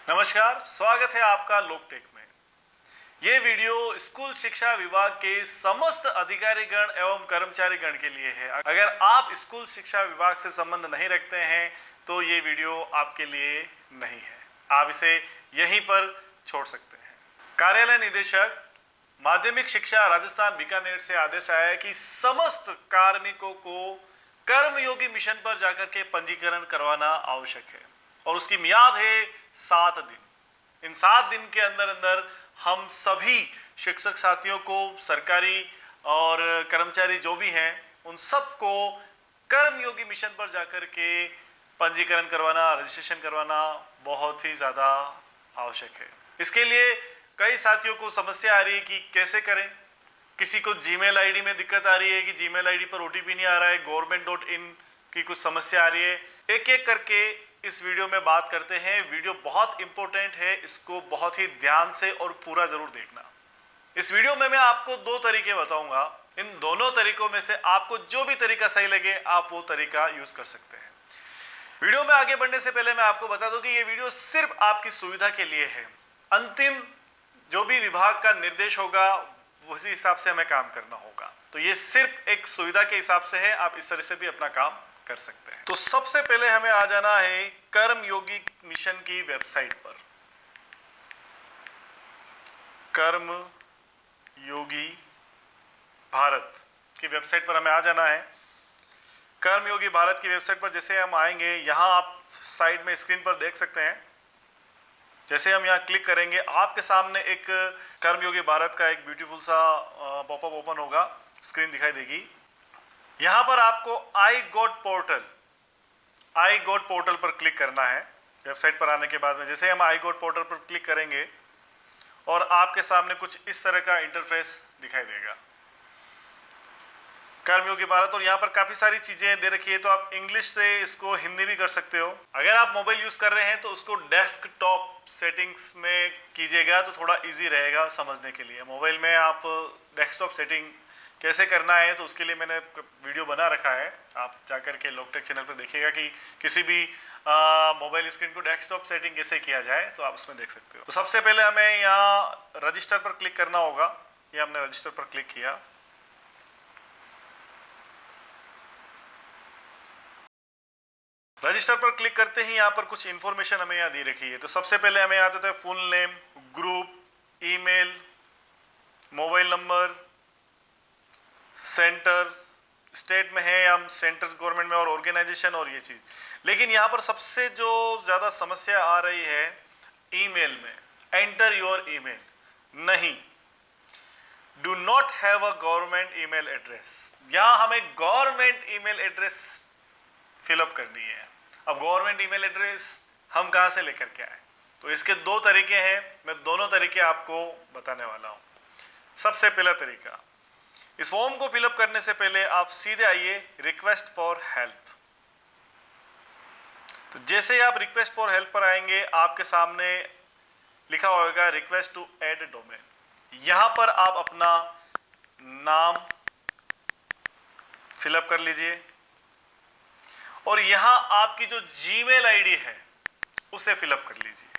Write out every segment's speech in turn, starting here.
नमस्कार, स्वागत है आपका लोकटेक में। ये वीडियो स्कूल शिक्षा विभाग के समस्त अधिकारीगण एवं कर्मचारीगण के लिए है। अगर आप स्कूल शिक्षा विभाग से संबंध नहीं रखते हैं तो ये वीडियो आपके लिए नहीं है, आप इसे यहीं पर छोड़ सकते हैं। कार्यालय निदेशक माध्यमिक शिक्षा राजस्थान बीकानेर से आदेश आया है कि समस्त कार्मिकों को कर्मयोगी मिशन पर जाकर के पंजीकरण करवाना आवश्यक है और उसकी मियाद है 7 दिन। इन 7 दिन के अंदर अंदर हम सभी शिक्षक साथियों को, सरकारी और कर्मचारी जो भी हैं, उन सबको कर्मयोगी मिशन पर जाकर के पंजीकरण करवाना, रजिस्ट्रेशन करवाना बहुत ही ज़्यादा आवश्यक है। इसके लिए कई साथियों को समस्या आ रही है कि कैसे करें। किसी को जीमेल आईडी में दिक्कत आ रही है कि जीमेल आईडी पर ओटीपी नहीं आ रहा है, government.in की कुछ समस्या आ रही है। एक एक करके इस वीडियो में बात करते हैं। वीडियो बहुत इंपॉर्टेंट है, इसको बहुत ही ध्यान से और पूरा जरूर देखना। इस वीडियो में मैं आपको 2 तरीके बताऊंगा। इन दोनों तरीकों में से आपको जो भी तरीका सही लगे आप वो तरीका यूज कर सकते हैं। वीडियो में आगे बढ़ने से पहले मैं आपको बता दूं कि ये वीडियो सिर्फ आपकी सुविधा के लिए है। अंतिम जो भी विभाग का निर्देश होगा उसी हिसाब से हमें काम करना होगा, तो ये सिर्फ एक सुविधा के हिसाब से है। आप इस तरह से भी अपना काम कर सकते हैं। तो सबसे पहले हमें आ जाना है कर्मयोगी मिशन की वेबसाइट पर। कर्मयोगी भारत की वेबसाइट पर हमें आ जाना है। कर्मयोगी भारत की वेबसाइट पर जैसे हम आएंगे, यहाँ आप साइड में स्क्रीन पर देख सकते हैं। जैसे हम यहाँ क्लिक करेंगे, आपके सामने एक कर्मयोगी भारत का एक ब्यूटीफुल सा पॉपअप ओपन होगा, स्क्रीन दिखाई देगी। यहाँ पर आपको आई गॉट पोर्टल पर क्लिक करना है। वेबसाइट पर आने के बाद में जैसे हम आई गॉट पोर्टल पर क्लिक करेंगे और आपके सामने कुछ इस तरह का इंटरफेस दिखाई देगा, कर्मयोगी भारत। और यहाँ पर काफ़ी सारी चीज़ें दे रखी है, तो आप इंग्लिश से इसको हिंदी भी कर सकते हो। अगर आप मोबाइल यूज़ कर रहे हैं तो उसको डेस्कटॉप सेटिंग्स में कीजिएगा तो थोड़ा इजी रहेगा समझने के लिए। मोबाइल में आप डेस्कटॉप सेटिंग कैसे करना है तो उसके लिए मैंने वीडियो बना रखा है, आप जाकर के लोकटेक चैनल पर देखिएगा कि किसी भी मोबाइल स्क्रीन को डेस्कटॉप सेटिंग कैसे किया जाए, तो आप उसमें देख सकते हो। तो सबसे पहले हमें यहाँ रजिस्टर पर क्लिक करना होगा। ये हमने रजिस्टर पर क्लिक किया। रजिस्टर पर क्लिक करते ही यहाँ पर कुछ इन्फॉर्मेशन हमें यहाँ दी रखी है। तो सबसे पहले हमें यहाँ आता है full name, group, email, mobile number, centre, state में है हम सेंटर गवर्नमेंट में, और ऑर्गेनाइजेशन और ये चीज़। लेकिन यहाँ पर सबसे जो ज़्यादा समस्या आ रही है ईमेल में, एंटर योर ईमेल नहीं, do not have a government email address. यहाँ हमें गवर्नमेंट ईमेल एड्रेस फिलअप करनी है। अब गवर्नमेंट ईमेल एड्रेस हम कहाँ से लेकर के आए, तो इसके 2 तरीके हैं। मैं दोनों तरीके आपको बताने वाला हूँ। सबसे पहला तरीका, इस फॉर्म को फिलअप करने से पहले आप सीधे आइए रिक्वेस्ट फॉर हेल्प। तो जैसे ही आप रिक्वेस्ट फॉर हेल्प पर आएंगे, आपके सामने लिखा होगा रिक्वेस्ट टू ऐड डोमेन। यहां पर आप अपना नाम फिलअप कर लीजिए और यहां आपकी जो जीमेल आईडी है उसे फिलअप कर लीजिए।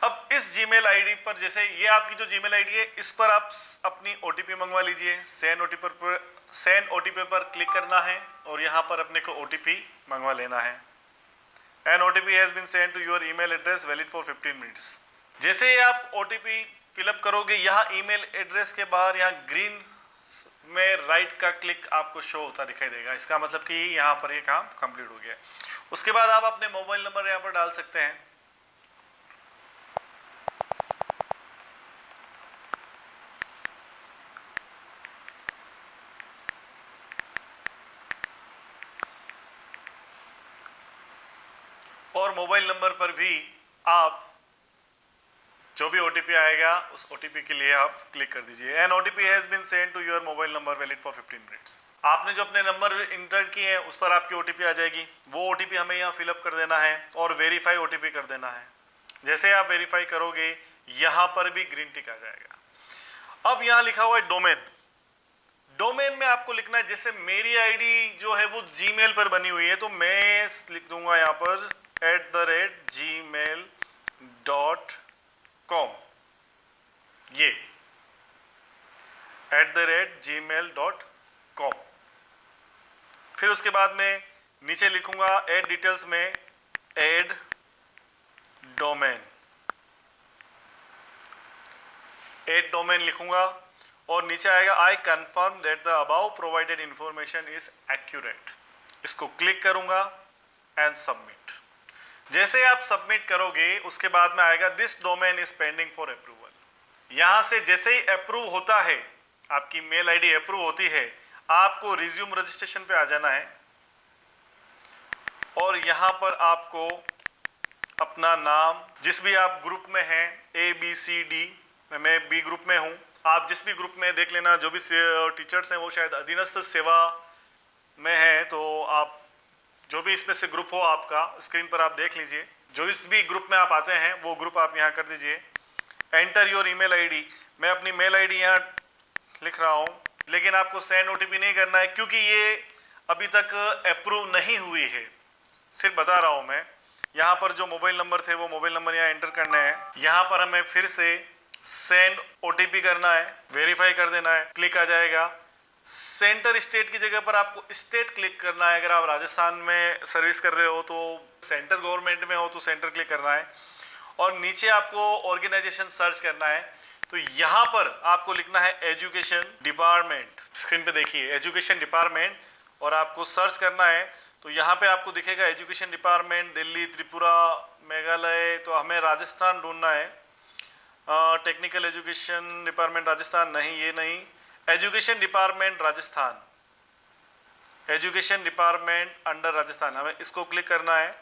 अब इस जीमेल आईडी पर, जैसे ये आपकी जो जीमेल आईडी है, इस पर आप अपनी ओटीपी मंगवा लीजिए। सेंड ओटीपी पर क्लिक करना है और यहाँ पर अपने को ओटीपी मंगवा लेना है। An OTP has been send to your email address valid for 15 minutes. जैसे ही आप ओटीपी फिलअप करोगे, यहाँ ईमेल एड्रेस के बाहर यहाँ ग्रीन में राइट का क्लिक आपको शो होता दिखाई देगा। इसका मतलब कि यहाँ पर ये काम कंप्लीट हो गया। उसके बाद आप अपने मोबाइल नंबर यहाँ पर डाल सकते हैं। और मोबाइल नंबर पर भी आप जो भी ओटीपी आएगा उस ओटीपी के लिए आप क्लिक कर दीजिए। An OTP has been send to your mobile number valid for 15 minutes. आपने जो अपने नंबर इंटर किए हैं उस पर आपकी ओटीपी आ जाएगी। वो ओटीपी हमें यहाँ फिलअप कर देना है और वेरीफाई ओटीपी कर देना है। जैसे आप वेरीफाई करोगे, यहाँ पर भी ग्रीन टिक आ जाएगा। अब यहाँ लिखा हुआ है डोमेन। डोमेन में आपको लिखना है, जैसे मेरी आईडी जो है वो जीमेल पर बनी हुई है, तो मैं लिख दूंगा यहाँ पर @gmail.com, ये @gmail.com। फिर उसके बाद में नीचे लिखूंगा ऐड डिटेल्स में ऐड डोमेन, ऐड डोमेन लिखूंगा और नीचे आएगा आई confirm that the above provided information is accurate. इसको क्लिक करूंगा एंड सबमिट। जैसे आप सबमिट करोगे उसके बाद में आएगा this domain is pending for approval. यहां से जैसे ही अप्रूव होता है, आपकी मेल आईडी अप्रूव होती है, आपको रिज्यूम रजिस्ट्रेशन पे आ जाना है और यहां पर आपको अपना नाम, जिस भी आप ग्रुप में हैं, ABCD, मैं बी ग्रुप में हूं, आप जिस भी ग्रुप में देख लेना, जो भी टीचर्स हैं वो शायद अधीनस्थ सेवा में हैं, तो आप जो भी इसमें से ग्रुप हो आपका स्क्रीन पर आप देख लीजिए। जो इस भी ग्रुप में आप आते हैं वो ग्रुप आप यहाँ कर दीजिए। एंटर योर ईमेल आईडी, मैं अपनी मेल आईडी यहाँ लिख रहा हूँ, लेकिन आपको सेंड OTP नहीं करना है क्योंकि ये अभी तक अप्रूव नहीं हुई है, सिर्फ बता रहा हूँ मैं। यहाँ पर जो मोबाइल नंबर थे वो मोबाइल नंबर यहाँ एंटर करने हैं। यहाँ पर हमें फिर से सेंड OTP करना है, वेरीफाई कर देना है, क्लिक आ जाएगा। सेंटर स्टेट की जगह पर आपको स्टेट क्लिक करना है। अगर आप राजस्थान में सर्विस कर रहे हो तो सेंटर गवर्नमेंट में हो तो सेंटर क्लिक करना है और नीचे आपको ऑर्गेनाइजेशन सर्च करना है। तो यहाँ पर आपको लिखना है एजुकेशन डिपार्टमेंट, स्क्रीन पे देखिए एजुकेशन डिपार्टमेंट, और आपको सर्च करना है। तो यहाँ पे आपको दिखेगा एजुकेशन डिपार्टमेंट दिल्ली, त्रिपुरा, मेघालय, तो हमें राजस्थान ढूंढना है। टेक्निकल एजुकेशन डिपार्टमेंट राजस्थान नहीं, ये नहीं, education department Rajasthan, education department under Rajasthan, हमें इसको क्लिक करना है।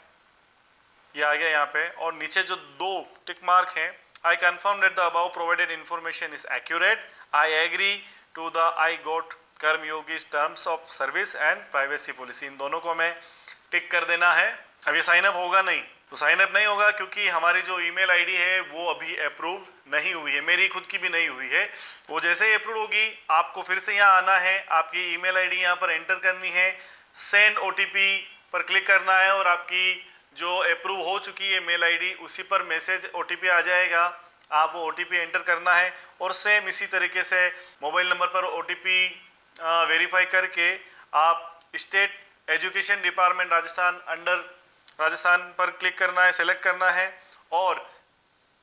ये आ गया यहाँ पे, और नीचे जो 2 टिक मार्क हैं, I confirm that the above provided information is accurate, I agree to the iGOT Karmayogi terms of service and privacy policy, इन दोनों को हमें टिक कर देना है। अब ये साइन अप होगा नहीं, तो साइन अप नहीं होगा क्योंकि हमारी जो ईमेल आईडी है वो अभी अप्रूव नहीं हुई है, मेरी खुद की भी नहीं हुई है। वो जैसे ही अप्रूव होगी आपको फिर से यहाँ आना है, आपकी ईमेल आईडी यहाँ पर एंटर करनी है, सेंड OTP पर क्लिक करना है और आपकी जो अप्रूव हो चुकी है मेल आईडी उसी पर मैसेज OTP आ जाएगा, आप वो OTP एंटर करना है और सेम इसी तरीके से मोबाइल नंबर पर OTP वेरीफाई करके आप state education department Rajasthan under Rajasthan पर क्लिक करना है, सेलेक्ट करना है और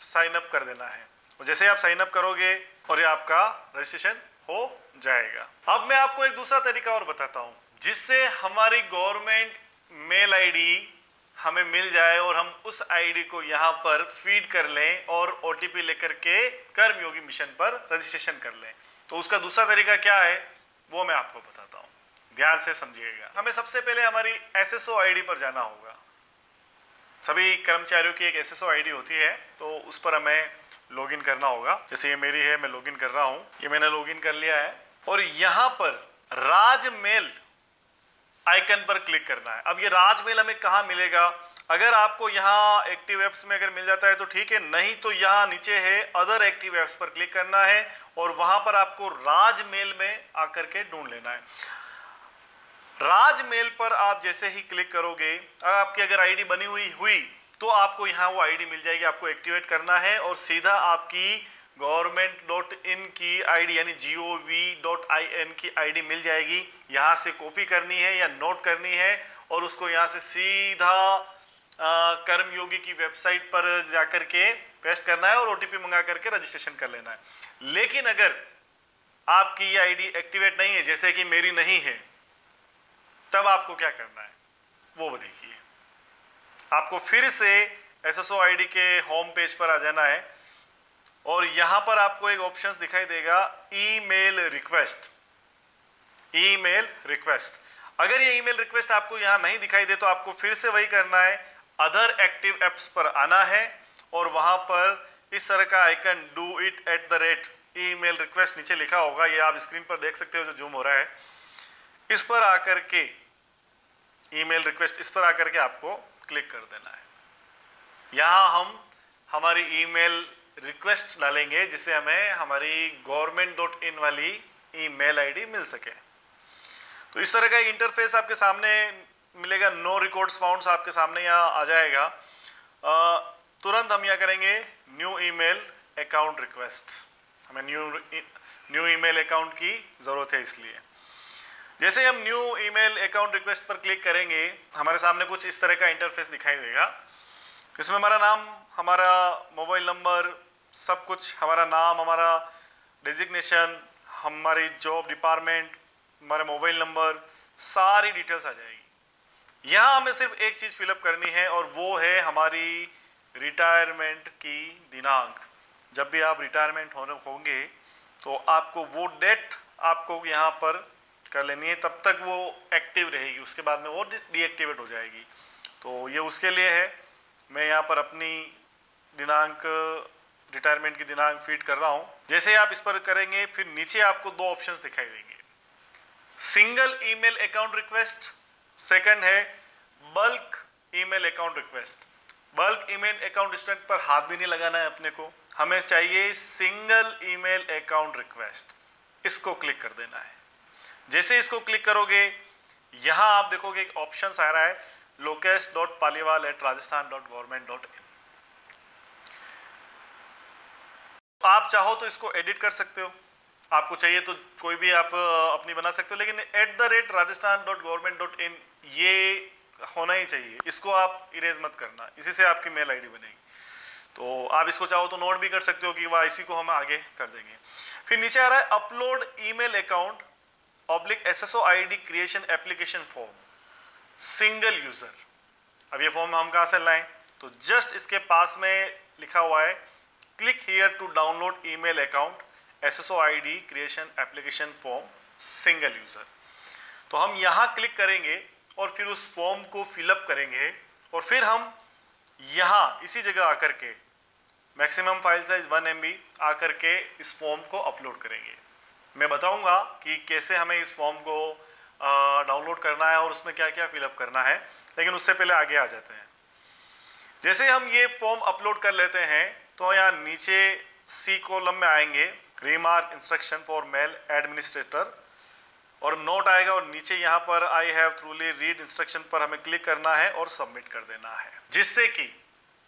साइन अप कर देना है। और जैसे आप साइन अप करोगे और ये आपका रजिस्ट्रेशन हो जाएगा। अब मैं आपको एक दूसरा तरीका और बताता हूँ जिससे हमारी गवर्नमेंट मेल आईडी हमें मिल जाए और हम उस आईडी को यहाँ पर फीड कर लें और OTP लेकर के कर्मयोगी मिशन पर रजिस्ट्रेशन कर लें। तो उसका दूसरा तरीका क्या है वो मैं आपको बताता हूँ, ध्यान से समझिएगा। हमें सबसे पहले हमारी SSO आईडी पर जाना होगा। सभी कर्मचारियों की एक SSO आईडी होती है, तो उस पर हमें लॉगिन करना होगा। जैसे ये मेरी है, मैं लॉगिन कर रहा हूँ, ये मैंने लॉगिन कर लिया है और यहाँ पर राजमेल आइकन पर क्लिक करना है। अब ये राजमेल हमें कहाँ मिलेगा? अगर आपको यहाँ एक्टिव एप्स में अगर मिल जाता है तो ठीक है, नहीं तो यहाँ नीचे है अदर एक्टिव एप्स पर क्लिक करना है और वहां पर आपको राजमेल में आकर के ढूंढ लेना है। राजमेल पर आप जैसे ही क्लिक करोगे, आपकी अगर आईडी बनी हुई तो आपको यहाँ वो आईडी मिल जाएगी, आपको एक्टिवेट करना है और सीधा आपकी government.in की आईडी यानी gov.in की आईडी मिल जाएगी। यहाँ से कॉपी करनी है या नोट करनी है और उसको यहाँ से सीधा कर्मयोगी की वेबसाइट पर जाकर के पेस्ट करना है और OTP मंगा करके रजिस्ट्रेशन कर लेना है। लेकिन अगर आपकी ये आईडी एक्टिवेट नहीं है, जैसे कि मेरी नहीं है, तब आपको क्या करना है वो देखिए। आपको फिर से SSO आईडी के होम पेज पर आ जाना है और यहां पर आपको एक ऑप्शन दिखाई देगा ईमेल रिक्वेस्ट। ईमेल रिक्वेस्ट, अगर ये ईमेल रिक्वेस्ट आपको यहां नहीं दिखाई दे तो आपको फिर से वही करना है, अदर एक्टिव एप्स पर आना है और वहां पर इस तरह का icon do it @email request नीचे लिखा होगा, ये आप स्क्रीन पर देख सकते हो जो जूम हो रहा है। इस पर आकर के ईमेल रिक्वेस्ट, इस पर आकर के आपको क्लिक कर देना है। यहाँ हम हमारी ईमेल रिक्वेस्ट डालेंगे जिससे हमें हमारी government.in वाली ईमेल आईडी मिल सके। तो इस तरह का एक इंटरफेस आपके सामने मिलेगा। नो रिकॉर्ड्स फाउंड्स आपके सामने यहाँ आ जाएगा। तुरंत हम यहाँ करेंगे न्यू ईमेल अकाउंट रिक्वेस्ट। हमें न्यू ईमेल अकाउंट की ज़रूरत है, इसलिए जैसे हम न्यू ईमेल अकाउंट रिक्वेस्ट पर क्लिक करेंगे हमारे सामने कुछ इस तरह का इंटरफेस दिखाई देगा। इसमें हमारा नाम, हमारा मोबाइल नंबर, सब कुछ, हमारा नाम, हमारा डेजिग्नेशन, हमारी जॉब डिपार्टमेंट, हमारा मोबाइल नंबर, सारी डिटेल्स आ जाएगी। यहाँ हमें सिर्फ एक चीज़ फिलअप करनी है और वो है हमारी रिटायरमेंट की दिनांक। जब भी आप रिटायरमेंट होंगे तो आपको वो डेट आपको यहाँ पर कर लेनी है, तब तक वो एक्टिव रहेगी, उसके बाद में वो डीएक्टिवेट हो जाएगी। तो ये उसके लिए है। मैं यहाँ पर अपनी दिनांक, रिटायरमेंट की दिनांक फीड कर रहा हूँ। जैसे आप इस पर करेंगे फिर नीचे आपको दो ऑप्शंस दिखाई देंगे, single email account request, second है bulk email account request. Bulk email account request पर हाथ भी नहीं लगाना है अपने को, हमें चाहिए सिंगल ईमेल अकाउंट रिक्वेस्ट। इसको क्लिक कर देना है। जैसे इसको क्लिक करोगे यहाँ आप देखोगे एक ऑप्शन आ रहा है lokesh.paliwal@rajasthan.government.in। आप चाहो तो इसको एडिट कर सकते हो, आपको चाहिए तो कोई भी आप अपनी बना सकते हो, लेकिन @rajasthan.government.in ये होना ही चाहिए। इसको आप इरेज मत करना, इसी से आपकी मेल आईडी बनेगी। तो आप इसको चाहो तो नोट भी कर सकते हो कि वाह इसी को हम आगे कर देंगे। फिर नीचे आ रहा है upload email account /SSO ID creation application form single user. अब ये फॉर्म हम कहाँ से लाएं? तो जस्ट इसके पास में लिखा हुआ है click here to download email account SSO ID creation application form single user. तो हम यहाँ क्लिक करेंगे और फिर उस फॉर्म को फिलअप करेंगे और फिर हम यहाँ इसी जगह आकर के मैक्सिमम फाइल साइज 1 MB आकर के इस फॉर्म को अपलोड करेंगे। मैं बताऊंगा कि कैसे हमें इस फॉर्म को डाउनलोड करना है और उसमें क्या क्या फिलअप करना है, लेकिन उससे पहले आगे आ जाते हैं। जैसे हम ये फॉर्म अपलोड कर लेते हैं तो यहाँ नीचे C कॉलम में आएंगे remark instruction for male administrator और नोट आएगा और नीचे यहाँ पर आई हैव थ्रूली रीड इंस्ट्रक्शन पर हमें क्लिक करना है और सबमिट कर देना है, जिससे कि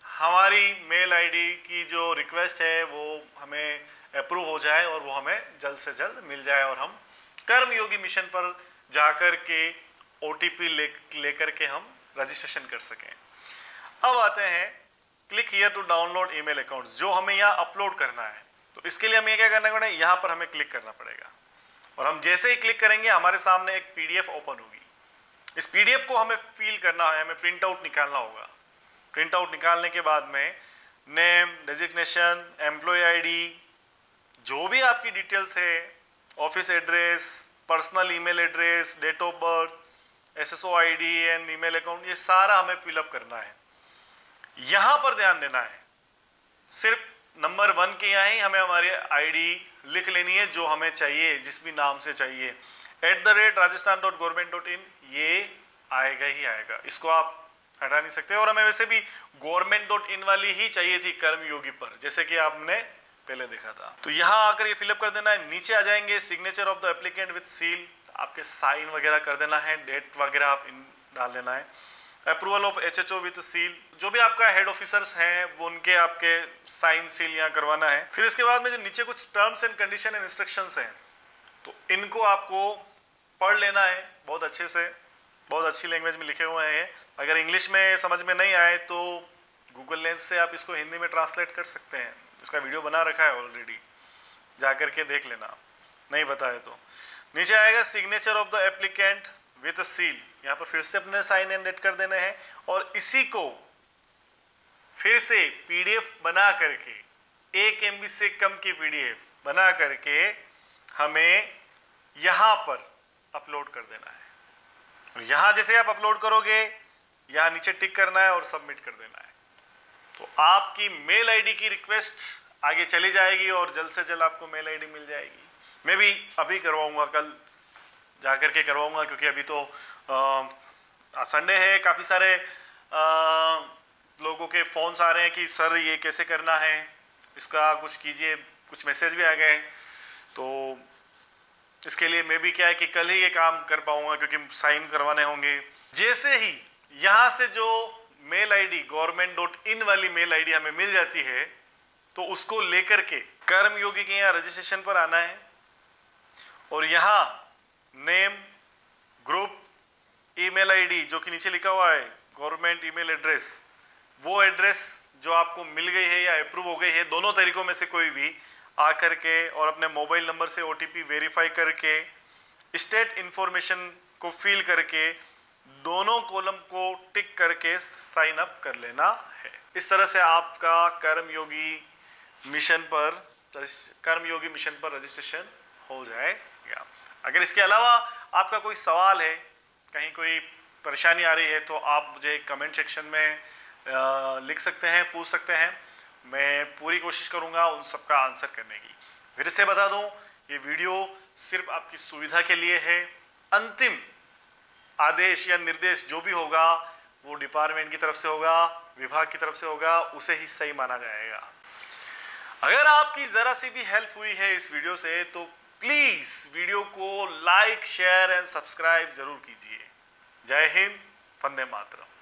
हमारी मेल आईडी की जो रिक्वेस्ट है वो हमें अप्रूव हो जाए और वो हमें जल्द से जल्द मिल जाए और हम कर्मयोगी मिशन पर जाकर के OTP लेकर के हम रजिस्ट्रेशन कर सकें। अब आते हैं click here to download email account, जो हमें यहाँ अपलोड करना है। तो इसके लिए हमें क्या करना पड़ेगा, यहाँ पर हमें क्लिक करना पड़ेगा और हम जैसे ही क्लिक करेंगे हमारे सामने एक PDF ओपन होगी। इस PDF को हमें फिल करना है, हमें प्रिंट आउट निकालना होगा। प्रिंट आउट निकालने के बाद में नेम, डेजिग्नेशन, एम्प्लॉय ID, जो भी आपकी डिटेल्स है, office address, personal email address, date of birth, SSO ID and email account, ये सारा हमें फिलअप करना है। यहाँ पर ध्यान देना है, सिर्फ नंबर 1 के यहाँ ही हमें हमारी ID लिख लेनी है जो हमें चाहिए, जिस भी नाम से चाहिए। @rajasthan.government.in ये आएगा ही आएगा, इसको आप हटा नहीं सकते। और हमें वैसे भी government.in वाली ही चाहिए थी कर्मयोगी पर, जैसे कि आपने पहले देखा था। तो यहाँ आकर ये फिलअप कर देना है। नीचे आ जाएंगे signature of the applicant with seal, आपके साइन वगैरह कर देना है, डेट वगैरह आप डाल देना है। Approval of HHO with seal, जो भी आपका हेड ऑफिसर्स हैं वो उनके आपके साइन सील यहाँ करवाना है। फिर इसके बाद में जो नीचे कुछ terms and condition and instructions हैं तो इनको आपको पढ़ लेना है बहुत अच्छे से, बहुत अच्छी लैंग्वेज में लिखे हुए हैं। अगर इंग्लिश में समझ में नहीं आए तो गूगल लेंस से आप इसको हिंदी में ट्रांसलेट कर सकते हैं, इसका वीडियो बना रखा है ऑलरेडी, जा कर के देख लेना, नहीं बताए तो। नीचे आएगा signature of the applicant with seal, यहाँ पर फिर से अपने साइन एंड डेट कर देने हैं और इसी को फिर से PDF बना करके 1 MB से कम की PDF बना करके हमें यहाँ पर अपलोड कर देना है। और यहाँ जैसे आप अपलोड करोगे यहाँ नीचे टिक करना है और सबमिट कर देना है, तो आपकी मेल आईडी की रिक्वेस्ट आगे चली जाएगी और जल्द से जल्द आपको मेल आईडी मिल जाएगी। मैं भी अभी करवाऊंगा, कल जा कर के करवाऊंगा, क्योंकि अभी तो संडे है, काफ़ी सारे लोगों के फ़ोन्स आ रहे हैं कि सर ये कैसे करना है, इसका कुछ कीजिए, कुछ मैसेज भी आ गए। तो इसके लिए मैं भी क्या है कि कल ही ये काम कर पाऊंगा, क्योंकि साइन करवाने होंगे। जैसे ही यहाँ से जो मेल आईडी government.in वाली मेल आईडी हमें मिल जाती है, तो उसको लेकर के कर्मयोगी के यहाँ रजिस्ट्रेशन पर आना है और यहाँ नेम, ग्रुप, ईमेल आईडी जो कि नीचे लिखा हुआ है गवर्नमेंट ईमेल एड्रेस, वो एड्रेस जो आपको मिल गई है या अप्रूव हो गई है, दोनों तरीकों में से कोई भी आकर के और अपने मोबाइल नंबर से ओटीपी वेरीफाई करके स्टेट इंफॉर्मेशन को फिल करके दोनों कॉलम को टिक करके साइन अप कर लेना है। इस तरह से आपका कर्मयोगी मिशन पर रजिस्ट्रेशन हो जाएगा। अगर इसके अलावा आपका कोई सवाल है, कहीं कोई परेशानी आ रही है, तो आप मुझे कमेंट सेक्शन में लिख सकते हैं, पूछ सकते हैं। मैं पूरी कोशिश करूंगा उन सबका आंसर करने की। फिर से बता दूं, ये वीडियो सिर्फ आपकी सुविधा के लिए है। अंतिम आदेश या निर्देश जो भी होगा वो डिपार्टमेंट की तरफ से होगा, विभाग की तरफ से होगा, उसे ही सही माना जाएगा। अगर आपकी जरा सी भी हेल्प हुई है इस वीडियो से, तो प्लीज वीडियो को लाइक, शेयर एंड सब्सक्राइब जरूर कीजिए। जय हिंद, वंदे मातरम।